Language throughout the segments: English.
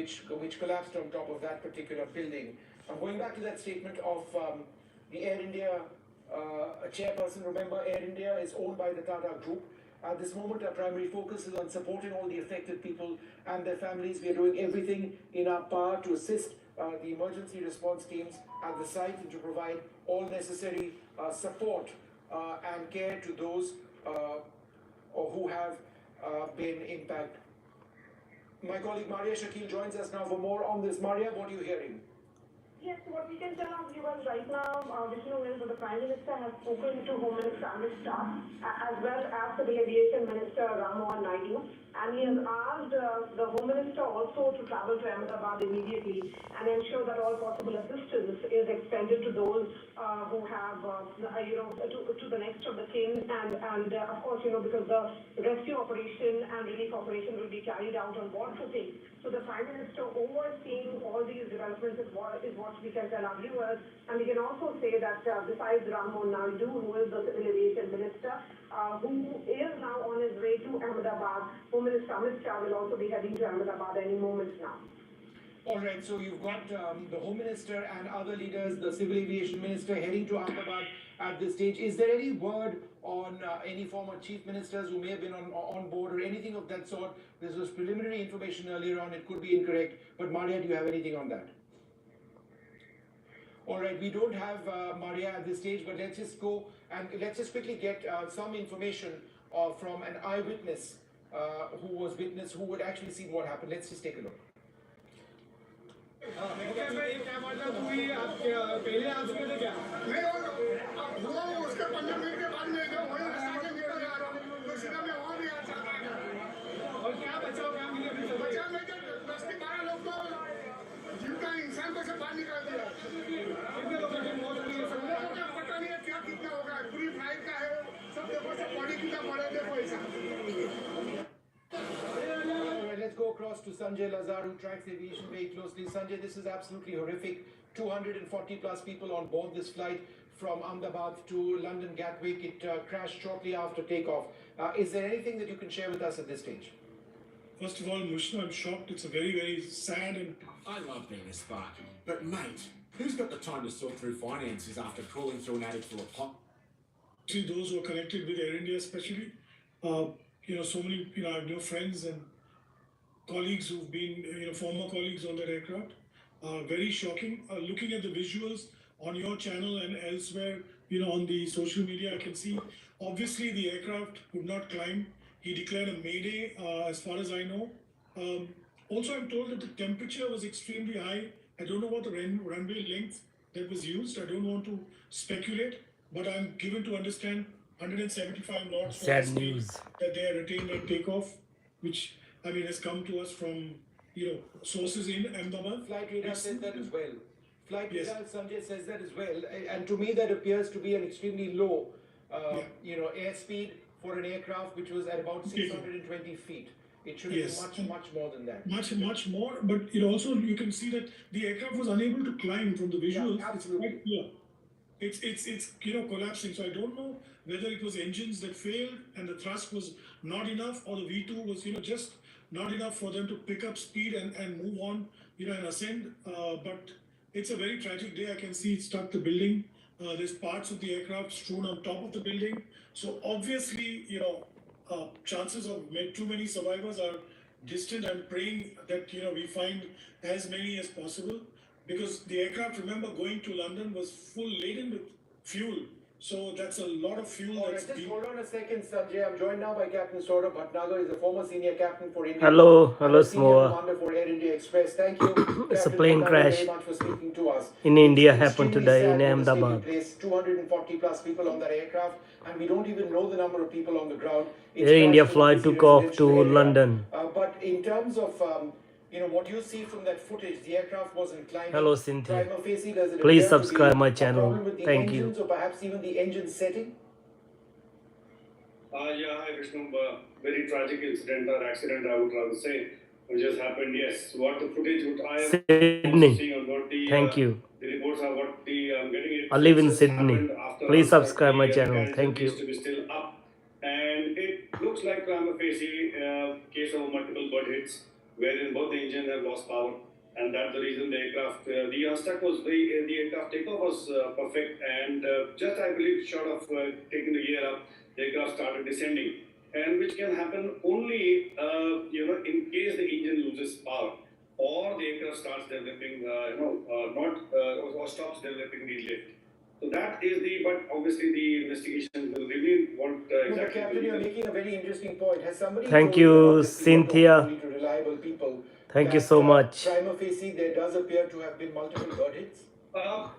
which collapsed on top of that particular building. Going back to that statement of the Air India chairperson, remember Air India is owned by the Tata Group. At this moment, our primary focus is on supporting all the affected people and their families. We are doing everything in our power to assist the emergency response teams at the site and to provide all necessary support and care to those who have been impacted. My colleague Maria Shakil joins us now for more on this. Maria, what are you hearing? Yes, what we can tell our viewers right now, Vishnu, is that the Prime Minister has spoken to Home Minister Amit Shah as well as Civil Aviation Minister Ram Mohan Naidu, and he has asked the Home Minister also to travel to Ahmedabad immediately and ensure that all possible assistance is extended to those who have, to the next of the kin, and of course, because the rescue operation and relief operation will be carried out on board footing. So the Prime Minister overseeing all these developments is what we can tell our viewers. And we can also say that besides Ram Mohan Naidu, who is the Civil Aviation Minister, who is now on his way to Ahmedabad, Home Minister Amit Shah will also be heading to Ahmedabad any moment now. All right, so you've got the Home Minister and other leaders, the Civil Aviation Minister heading to Ahmedabad at this stage. Is there any word on any former chief ministers who may have been on board or anything of that sort? This was preliminary information earlier on. It could be incorrect. But Maria, do you have anything on that? All right, we don't have Maria at this stage, but let's just go and let's just quickly get some information from an eyewitness who would actually see what happened. Let's just take a look. इंसान को से बाहर निकाल दिया कितने लोगों की मौत हुई है सब लोगों का पता नहीं है क्या कितना होगा पूरी फ्लाइट का है सब देखो सब बॉडी कितना बड़ा देखो ऐसा Let's go across to Sanjay Lazar, who tracks aviation very closely. Sanjay, this is absolutely horrific. 240 plus people on board this flight from Ahmedabad to London Gatwick. It crashed shortly after takeoff. Is there anything that you can share with us at this stage? First of all, Mushnu, I'm shocked. It's a very, very sad and... I love being a Spartan. But mate, who's got the time to sort through finances after crawling through an attic full of pot? See, those who are connected with Air India especially, so many, I have no friends and colleagues who've been, former colleagues on that aircraft. Very shocking. Looking at the visuals on your channel and elsewhere, on the social media, I can see, obviously the aircraft could not climb. He declared a mayday, as far as I know. Also, I'm told that the temperature was extremely high. I don't know what the runway length that was used. I don't want to speculate, but I'm given to understand 175 knots. Sad news. That they are retained at takeoff, which, has come to us from, sources in Ahmedabad. Flight radar says that as well. Flight radar, Sanjay, says that as well. And to me, that appears to be an extremely low, airspeed for an aircraft which was at about 620 feet. It should have been much more than that. Much more, but also you can see that the aircraft was unable to climb from the visuals. Yeah, absolutely. It's collapsing. So I don't know whether it was engines that failed and the thrust was not enough, or the V2 was just not enough for them to pick up speed and move on, and ascend. But it's a very tragic day. I can see it struck the building. There's parts of the aircraft strewn on top of the building. So obviously, chances of too many survivors are distant. I'm praying that, we find as many as possible, because the aircraft, remember, going to London was full laden with fuel. So that's a lot of fuel. Just hold on a second, Sanjay. I'm joined now by Captain Saurabh Bhatnagar. He's a former senior captain for India. Hello, Senior commander for Air India Express. Thank you. It's a Captain plane Bhatnagar, crash very much for speaking to us. in India It's happened extremely today in sad what has taken Ahmedabad. place. 240 plus people on that aircraft, and we don't even know the number of people on the ground. Air India flight took off to London. But in terms of what you see from that footage, the aircraft wasn't climbing. Hello, Cynthia. Prima facie, does it Please appear to subscribe be my a channel. problem with the Thank engines, you. or perhaps even the engine setting? Hi Vishnu. Very tragic incident or accident, I would rather say, which just happened. Yes, what the footage which I am Sydney. seeing on what the Thank you. The reports are what I'm getting. I live in Sydney. Please subscribe my channel. Thank you. To be still up, and it looks like prima facie case of multiple bird hits, wherein both the engines have lost power. and that's the reason the aircraft, the unstuck was the aircraft takeoff was perfect, and just I believe short of taking the gear up, the aircraft started descending, and which can happen only in case the engine loses power or the aircraft starts developing or stops developing the lift. So that is but obviously the investigation will reveal what No, but exactly. Captain, you're making a very interesting point. Has somebody Thank told you you, about this? Cynthia. Only to reliable people. Thank you that, so much. Prima facie, there does appear to have been multiple bird hits. Yeah,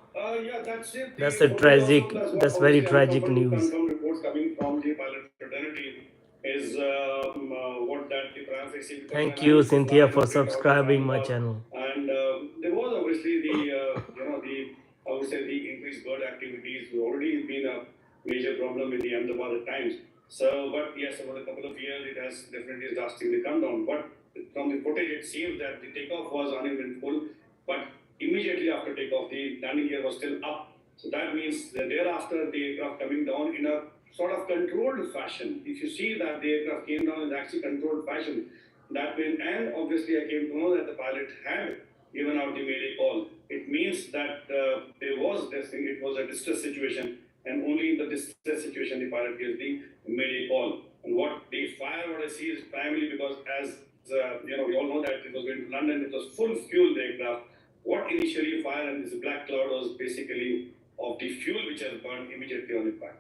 that's it. That's a tragic, that's very tragic news. Confirmed reports coming from the pilot fraternity is what that the prima facie. Thank you, Cynthia, for subscribing my channel. And there was obviously I would say the increased bird activities already been a major problem in the Ahmedabad at times. So, but yes, over a couple of years, it has definitely drastically come down. But from the footage, it seems that the takeoff was uneventful, but immediately after takeoff, the landing gear was still up. So that means that thereafter, the aircraft coming down in a sort of controlled fashion. If you see that the aircraft came down in actually controlled fashion, that means, and obviously I came to know that the pilot had given out the mayday call. It means that there was this thing, it was a distress situation, and only in the distress situation the pilot gives the mayday call. And what the fire, what I see is primarily because as we all know that it was going to London, it was full fuel the aircraft. What initially fired and this black cloud was basically of the fuel which has burned immediately on impact.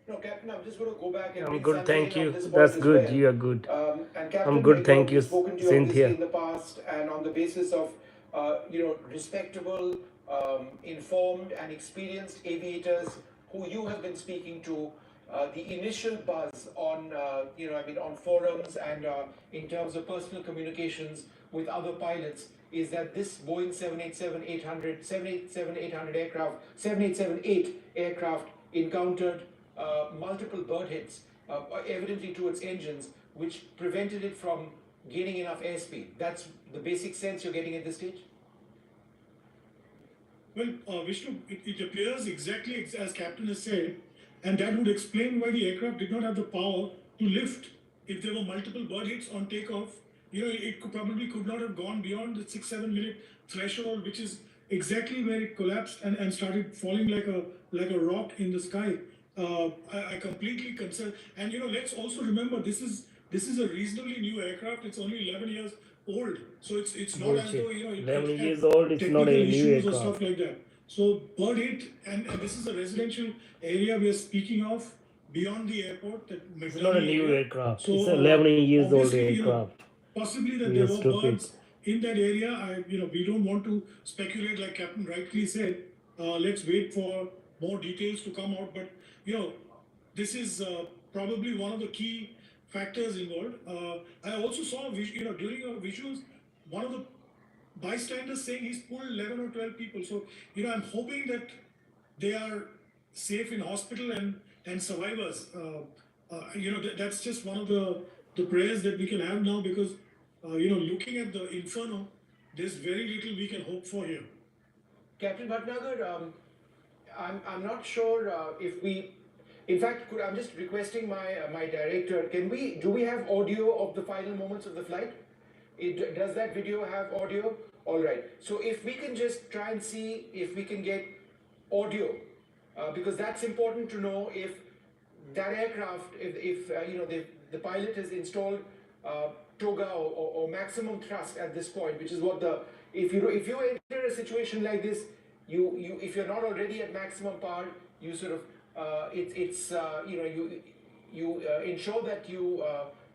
No, Captain, I'm just going to go back and I'm good, thank you. That's good, well. you are good. And Captain, I'm good, thank you, spoken to you Cynthia. in the past, and on the basis of respectable, informed, and experienced aviators who you have been speaking to. The initial buzz on on forums and in terms of personal communications with other pilots is that this Boeing 787-800 aircraft, 787-8 aircraft encountered multiple bird hits, evidently to its engines, which prevented it from gaining enough airspeed. That's the basic sense you're getting at this stage? Well, Vishnu, it appears exactly as Captain has said, and that would explain why the aircraft did not have the power to lift. If there were multiple bird hits on takeoff, it probably could not have gone beyond the 6-7 minute threshold, which is exactly where it collapsed and started falling like a rock in the sky. I completely concern, and let's also remember this is a reasonably new aircraft. It's only 11 years old, so it's not as though 11 years old. It's not a new aircraft. Or stuff like that. So bird hit, and this is a residential area we are speaking of beyond the airport. It's not a new aircraft. So, it's 11 years old aircraft. Possibly that there were birds in that area. We don't want to speculate, like Captain rightly said. Let's wait for more details to come out. But this is probably one of the key factors involved. I also saw during our visuals, one of the bystanders saying he's pulled 11 or 12 people. So I'm hoping that they are safe in hospital and survivors. That's just one of the prayers that we can have now, because looking at the inferno, there's very little we can hope for here. Captain Bhatnagar, I'm not sure if we. In fact, I'm just requesting my director. Do we have audio of the final moments of the flight? Does that video have audio? All right. So if we can just try and see if we can get audio, because that's important to know if that aircraft, if the pilot has installed toga or maximum thrust at this point, which is what if you enter a situation like this, if you're not already at maximum power, you sort of you ensure that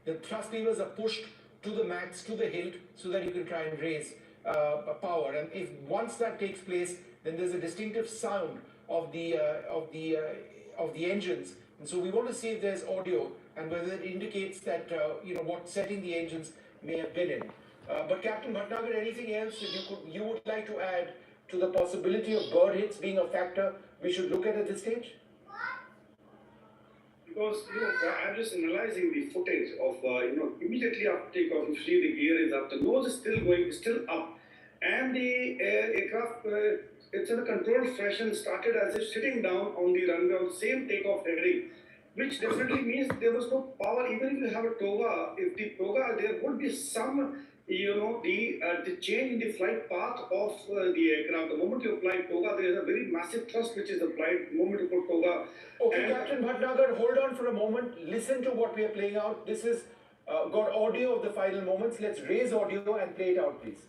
the thrust levers are pushed to the max, to the hilt, so that you can try and raise power. And if once that takes place, then there's a distinctive sound of the engines. And so we want to see if there's audio and whether it indicates that what setting the engines may have been in. But Captain Bhatnagar, anything else that you would like to add to the possibility of bird hits being a factor we should look at this stage? Because I'm just analyzing the footage of immediately after takeoff, you see the gear is up, the nose is still up, and the aircraft it's in a controlled fashion, started as if sitting down on the runway on the same takeoff heading, which definitely means there was no power. Even if you have a toga, if the toga, there would be some the change in the flight path of the aircraft. The moment you apply toga, there is a very massive thrust which is applied. The moment you put toga. Okay, Captain Bhatnagar, hold on for a moment. Listen to what we are playing out. This is got audio of the final moments. Let's raise audio and play it out, please.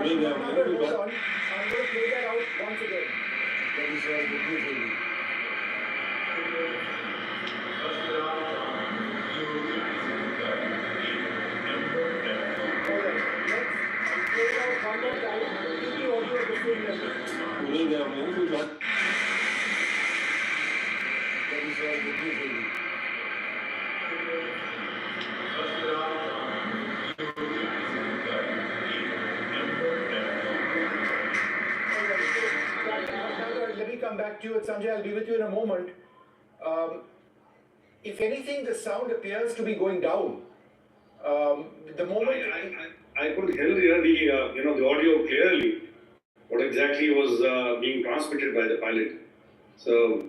Hold on. I'm going to play that out once again. Let me come back to you, Sanjay. I'll be with you in a moment. If anything, the sound appears to be going down. The moment I could hear the audio clearly. What exactly was being transmitted by the pilot? So.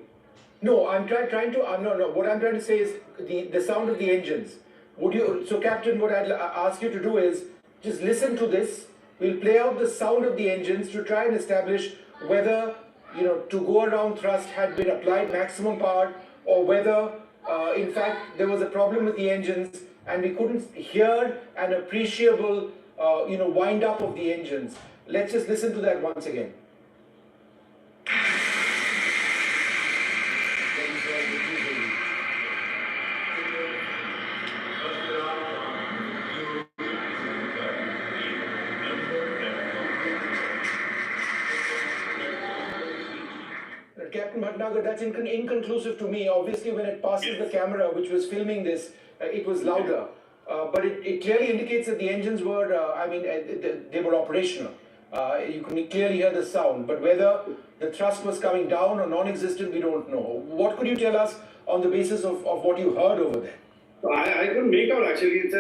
No, I'm trying to. No. What I'm trying to say is the sound of the engines. Would you? So, Captain, what I'd ask you to do is just listen to this. We'll play out the sound of the engines to try and establish whether to go around thrust had been applied maximum power, or whether in fact there was a problem with the engines and we couldn't hear an appreciable wind up of the engines. Let's just listen to that once again. Captain Bhatnagar, that's inconclusive to me. Obviously, when it passes the camera, which was filming this, it was louder. But it clearly indicates that the engines were, they were operational. You can clearly hear the sound. But whether the thrust was coming down or non-existent, we don't know. What could you tell us on the basis of what you heard over there? I couldn't make out actually. If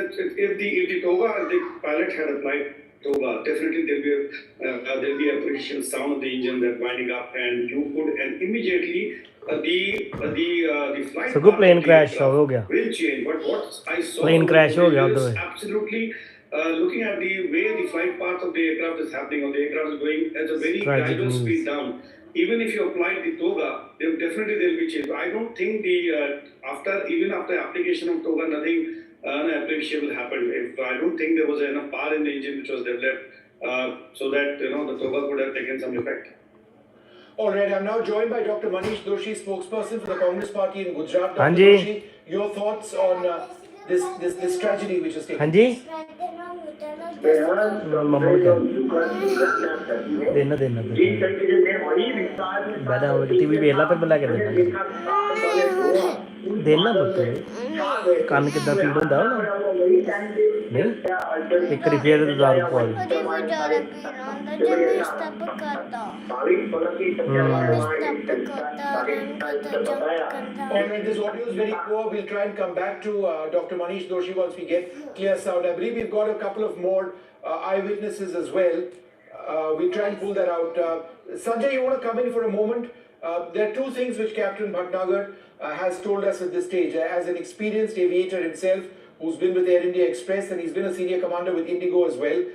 the toga, the pilot had applied toga, definitely there'll be appreciable sound of the engine that winding up, and you could, and immediately the flight. So plane crash will change. But what I saw plane crash is absolutely looking at the way the flight path of the aircraft is happening, or the aircraft is going at a very gradual speed down. Even if you apply the toga, there'll be change. I don't think even after application of toga, nothing appreciable happened. I don't think there was enough power in the engine which was developed so that the toga could have taken some effect. All right, I'm now joined by Dr. Manish Doshi, spokesperson for the Congress Party in Gujarat. Dr. Doshi, your thoughts on this tragedy which has taken place? TV पे फिर बुला के देना पुत्तर कन्न कितना पीड़ होंदा नहीं एक बारी फिर दारू पवा This audio is very poor. We'll try and come back to Dr. Manish Doshi once we get clear sound. I believe we've got a couple of more eyewitnesses as well. We'll try and pull that out. Sanjay, you want to come in for a moment? There are two things which Captain Bhatnagar has told us at this stage. As an experienced aviator himself, who's been with Air India Express, and he's been a senior commander with Indigo as well,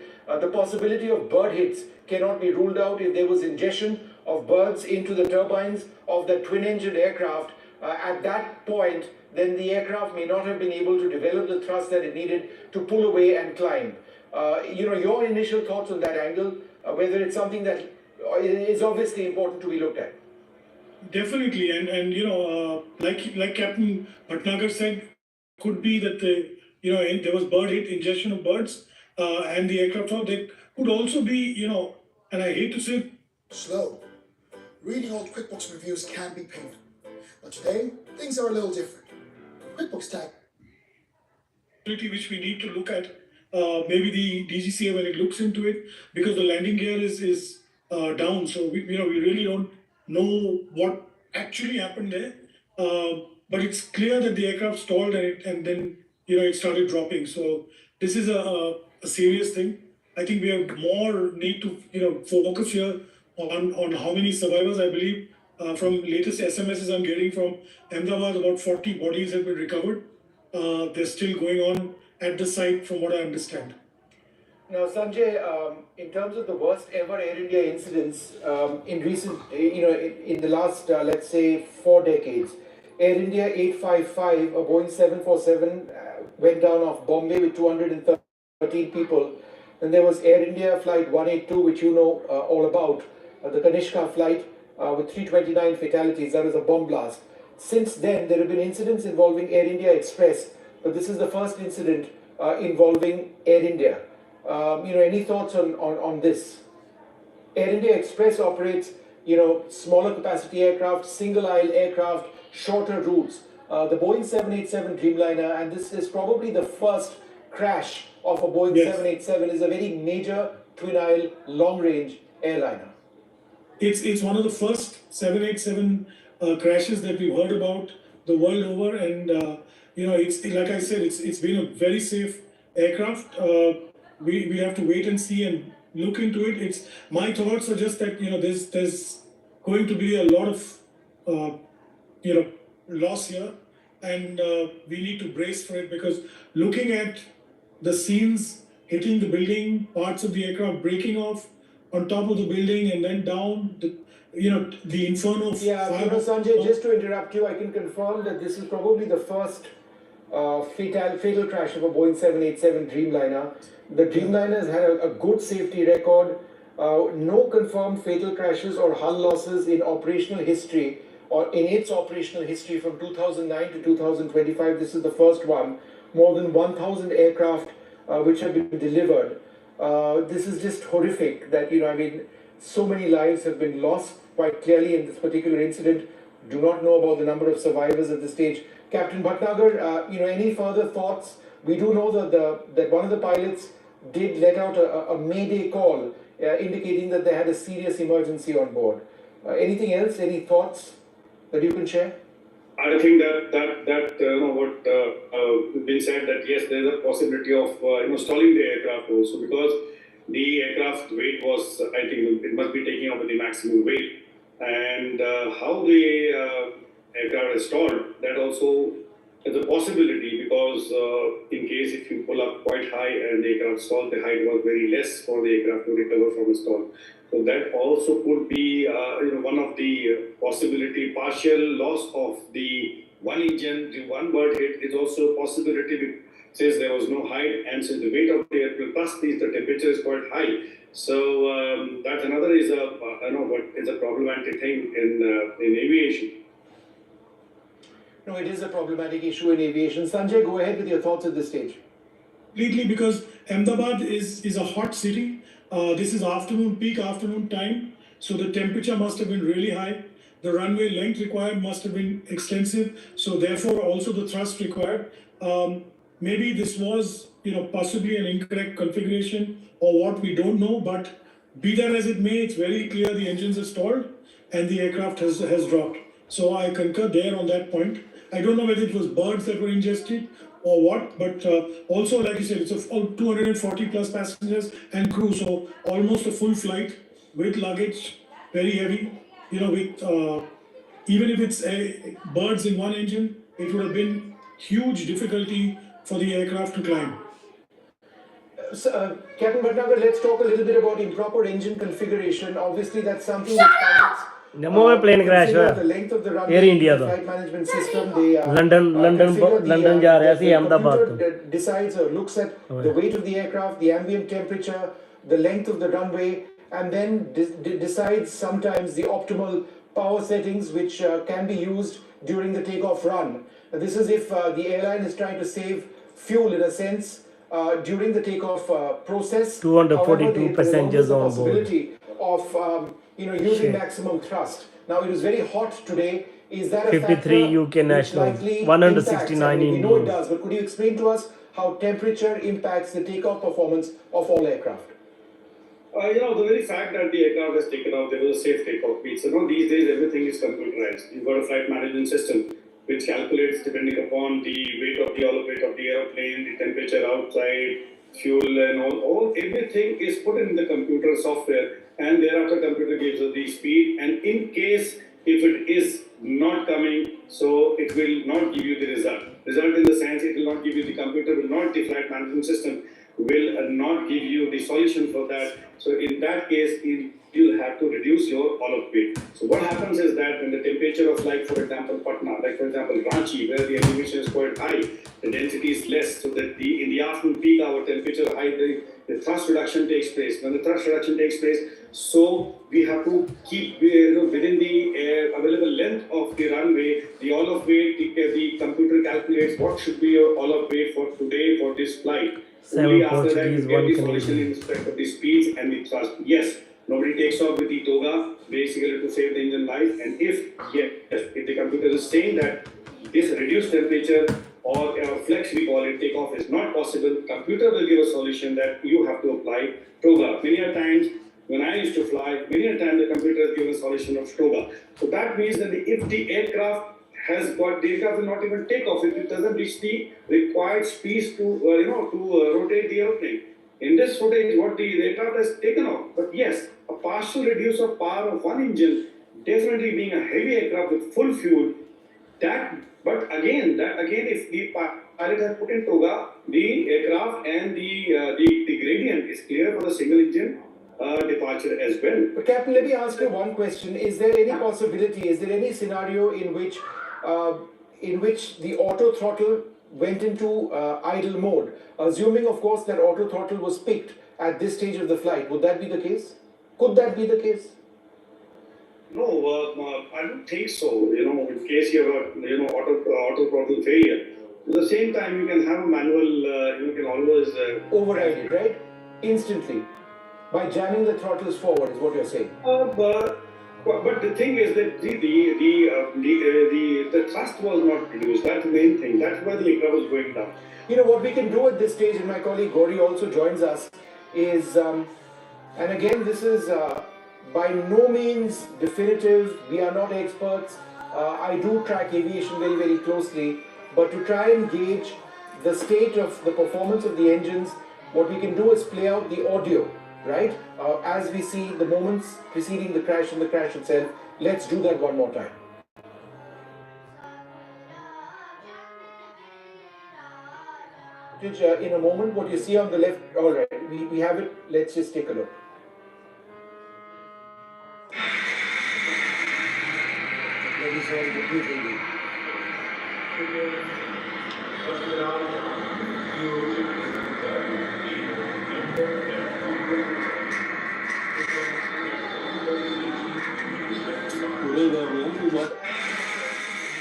the possibility of bird hits cannot be ruled out. If there was ingestion of birds into the turbines of the twin-engined aircraft, at that point, then the aircraft may not have been able to develop the thrust that it needed to pull away and climb. Your initial thoughts on that angle, whether it's something that is obviously important to be looked at. Definitely, and like Captain Bhatnagar said, could be that there was bird hit, ingestion of birds, and the aircraft. There could also be, and I hate to say, slow. Reading old QuickBooks reviews can be painful, but today things are a little different. QuickBooks tag. Which we need to look at. Maybe the DGCA when it looks into it, because the landing gear is down, so we really don't know what actually happened there. But it's clear that the aircraft stalled and then it started dropping. So this is a serious thing. I think we have more need to focus here on how many survivors. I believe from latest SMSs I'm getting from Ahmedabad, about 40 bodies have been recovered. They're still going on at the site, from what I understand. Now, Sanjay, in terms of the worst ever Air India incidents in recent, in the last, let's say, 4 decades, Air India 855, a Boeing 747, went down off Bombay with 213 people. Then there was Air India flight 182, which you know all about, the Kanishka flight with 329 fatalities. That was a bomb blast. Since then, there have been incidents involving Air India Express, but this is the first incident involving Air India. Any thoughts on this? Air India Express operates, smaller capacity aircraft, single aisle aircraft, shorter routes. The Boeing 787 Dreamliner, and this is probably the first crash of a Boeing 787, is a very major twin aisle long range airliner. It's one of the first 787 crashes that we've heard about the world over, and it's like I said, it's been a very safe aircraft. We have to wait and see and look into it. My thoughts are just that there's going to be a lot of loss here, and we need to brace for it, because looking at the scenes hitting the building, parts of the aircraft breaking off on top of the building and then down, the inferno of fire. Sanjay, just to interrupt you, I can confirm that this is probably the first fatal crash of a Boeing 787 Dreamliner. The Dreamliner has had a good safety record, no confirmed fatal crashes or hull losses in operational history, or in its operational history from 2009 to 2025. This is the first one. More than 1,000 aircraft which have been delivered. This is just horrific that, so many lives have been lost quite clearly in this particular incident. Do not know about the number of survivors at this stage. Captain Bhatnagar, any further thoughts? We do know that one of the pilots did let out a mayday call indicating that they had a serious emergency on board. Anything else? Any thoughts that you can share? I think that what been said, that yes, there is a possibility of stalling the aircraft also, because the aircraft weight was, I think it must be taking up the maximum weight, and how the aircraft is stalled, that also is a possibility, because in case if you pull up quite high and the aircraft stalled, the height was very less for the aircraft to recover from a stall. So that also could be one of the possibility. Partial loss of the one engine, the one bird hit is also a possibility, since there was no height, and since the weight of the airplane plus the temperature is quite high. So that's another is a problematic thing in aviation. No, it is a problematic issue in aviation. Sanjay, go ahead with your thoughts at this stage. Completely, because Ahmedabad is a hot city. This is peak afternoon time, so the temperature must have been really high. The runway length required must have been extensive, so therefore also the thrust required. Maybe this was possibly an incorrect configuration or what, we don't know, but be that as it may, it's very clear the engines are stalled and the aircraft has dropped. So I concur there on that point. I don't know whether it was birds that were ingested or what, but also, like you said, it's 240 plus passengers and crew, so almost a full flight with luggage, very heavy. With even if it's birds in one engine, it would have been huge difficulty for the aircraft to climb. Captain Bhatnagar, let's talk a little bit about improper engine configuration. Obviously, that's something that pilots. नमो में plane crash हुआ air India का London जा रहा सी अहमदाबाद तो decides or looks at the weight of the aircraft, the ambient temperature, the length of the runway, and then decides sometimes the optimal power settings which can be used during the takeoff run. This is if the airline is trying to save fuel in a sense during the takeoff process. 242 passengers on board. Of using maximum thrust. Now it is very hot today. Is that a 53 UK nationals, 169 we know it Indians. does, but could you explain to us how temperature impacts the takeoff performance of all aircraft? The very fact that the aircraft has taken off, there was a safe takeoff beat. So these days everything is computerized. You've got a flight management system which calculates depending upon the weight of the aeroplane, the temperature outside, fuel and all everything is put in the computer software, and thereafter computer gives us the speed. And in case if it is not coming, so it will not give you the result. Result in the sense it will not give you, the computer will not, the flight management system will not give you the solution for that. So in that case, you'll have to reduce your all-up weight. So what happens is that when the temperature of, like for example Patna, like for example Ranchi, where the elevation is quite high, the density is less, so that in the afternoon peak hour temperature high, the thrust reduction takes place. When the thrust reduction takes place, so we have to keep within the available length of the runway, the all-up weight, the computer calculates what should be your all-up weight for today for this flight. Only after that you get the solution in respect of the speeds and the thrust. Yes, nobody takes off with the toga, basically to save the engine life. And if the computer is saying that this reduced temperature or flex, we call it, takeoff is not possible, computer will give a solution that you have to apply toga. Many a times when I used to fly, many a time the computer has given a solution of toga. So that means that if the aircraft has got, the aircraft will not even take off if it doesn't reach the required speeds to rotate the airplane. In this footage, what the aircraft has taken off. But yes, a partial reduce of power of one engine, definitely being a heavy aircraft with full fuel, but again, if the pilot has put in toga, the aircraft and the gradient is clear for the single engine departure as well. But Captain, let me ask you one question. Is there any possibility, is there any scenario in which the auto throttle went into idle mode? Assuming, of course, that auto throttle was picked at this stage of the flight. Would that be the case? Could that be the case? No, I don't think so. In case you have auto throttle failure, at the same time you can have a manual. You can always override it, right? Instantly, by jamming the throttles forward, is what you're saying. But the thing is that the thrust was not reduced. That's the main thing. That's why the aircraft was going down. What we can do at this stage, and my colleague Gauri also joins us, is, and again, this is by no means definitive. We are not experts. I do track aviation very, very closely, but to try and gauge the state of the performance of the engines, what we can do is play out the audio, right? As we see the moments preceding the crash and the crash itself. Let's do that one more time. In a moment, what you see on the left, all right, we have it. Let's just take a look.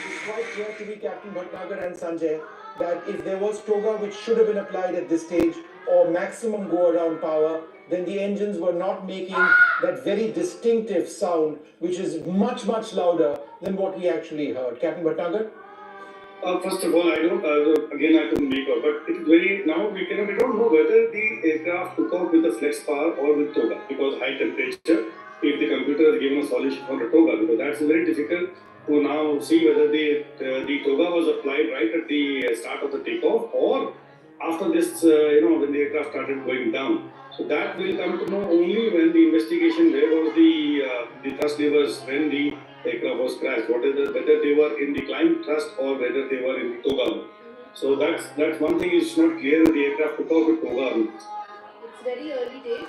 It's quite clear to me, Captain Bhatnagar and Sanjay, that if there was toga which should have been applied at this stage, or maximum go-around power, then the engines were not making that very distinctive sound, which is much, much louder than what we actually heard. Captain Bhatnagar? First of all, I couldn't make out, but it is very, now we don't know whether the aircraft took off with the flex power or with toga, because high temperature, if the computer has given a solution for the toga, because that's very difficult to now see whether the toga was applied right at the start of the takeoff or after this, when the aircraft started going down. So that will come to know only when the investigation, where was the thrust levers when the aircraft was crashed, whether they were in the climb thrust or whether they were in the toga. So that's one thing is not clear if the aircraft took off with toga. It's very early days,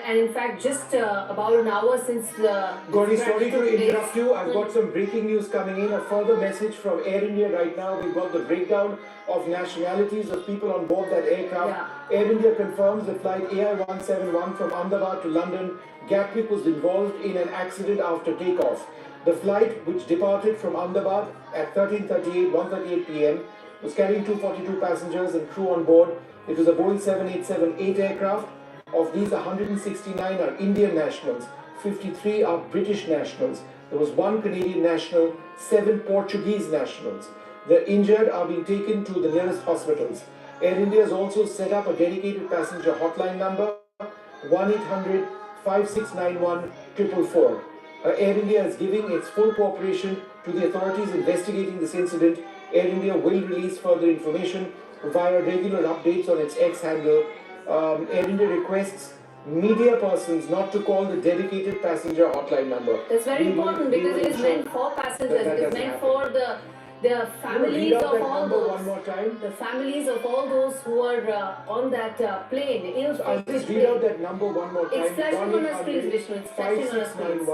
and in fact, just about an hour since the. Gauri, sorry to interrupt you. I've got some breaking news coming in. A further message from Air India right now. We've got the breakdown of nationalities of people on board that aircraft. Yeah. Air India confirms that flight AI-171 from Ahmedabad to London, Gatwick, was involved in an accident after takeoff. The flight, which departed from Ahmedabad at 1:38 p.m., was carrying 242 passengers and crew on board. It was a Boeing 787-8 aircraft. Of these, 169 are Indian nationals, 53 are British nationals. There was 1 Canadian national, 7 Portuguese nationals. The injured are being taken to the nearest hospitals. Air India has also set up a dedicated passenger hotline number, 1-800-5691-444. Air India is giving its full cooperation to the authorities investigating this incident. Air India will release further information via regular updates on its X handle Air India requests media persons not to call the dedicated passenger hotline number. That's very important because it is meant for passengers. It is meant for the families of all those. One more time. The families of all those who are on that plane. I'll just read out that number one more time. It's flashing on our screens, Vishnu. It's flashing on our screens.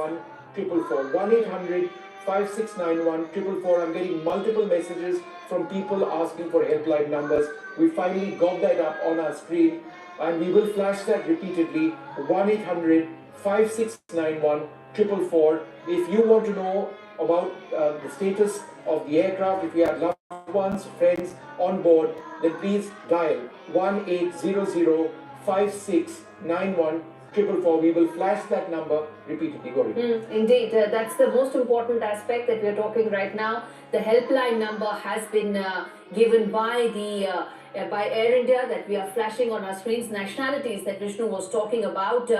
1-800-5691-444. 1-800-5691-444. I'm getting multiple messages from people asking for helpline numbers. We finally got that up on our screen, and we will flash that repeatedly. 1-800-5691-444. If you want to know about the status of the aircraft, if you have loved ones, friends on board, then please dial 1-800-5691-444. We will flash that number repeatedly. Indeed, that's the most important aspect that we are talking right now. The helpline number has been given by by Air India that we are flashing on our screens. Nationalities that Vishnu was talking about.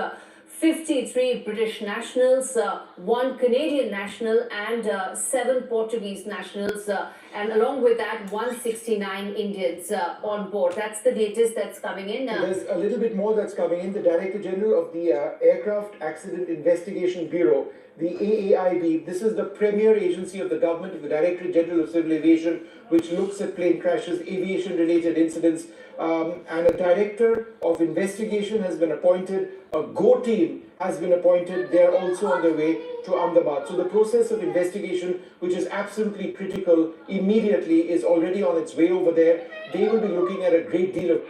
53 British nationals, 1 Canadian national and 7 Portuguese nationals, and along with that 169 Indians on board. That's the latest that's coming in. There's a little bit more that's coming in. The Director General of the Aircraft Accident Investigation Bureau, the AAIB, this is the premier agency of the government, of the Directorate General of Civil Aviation, which looks at plane crashes, aviation-related incidents, and a Director of Investigation has been appointed. A GO team has been appointed. They are also on their way to Ahmedabad. So the process of investigation, which is absolutely critical, immediately is already on its way over there. They will be looking at a great deal of...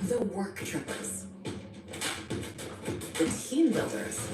The work trippers. The team builders.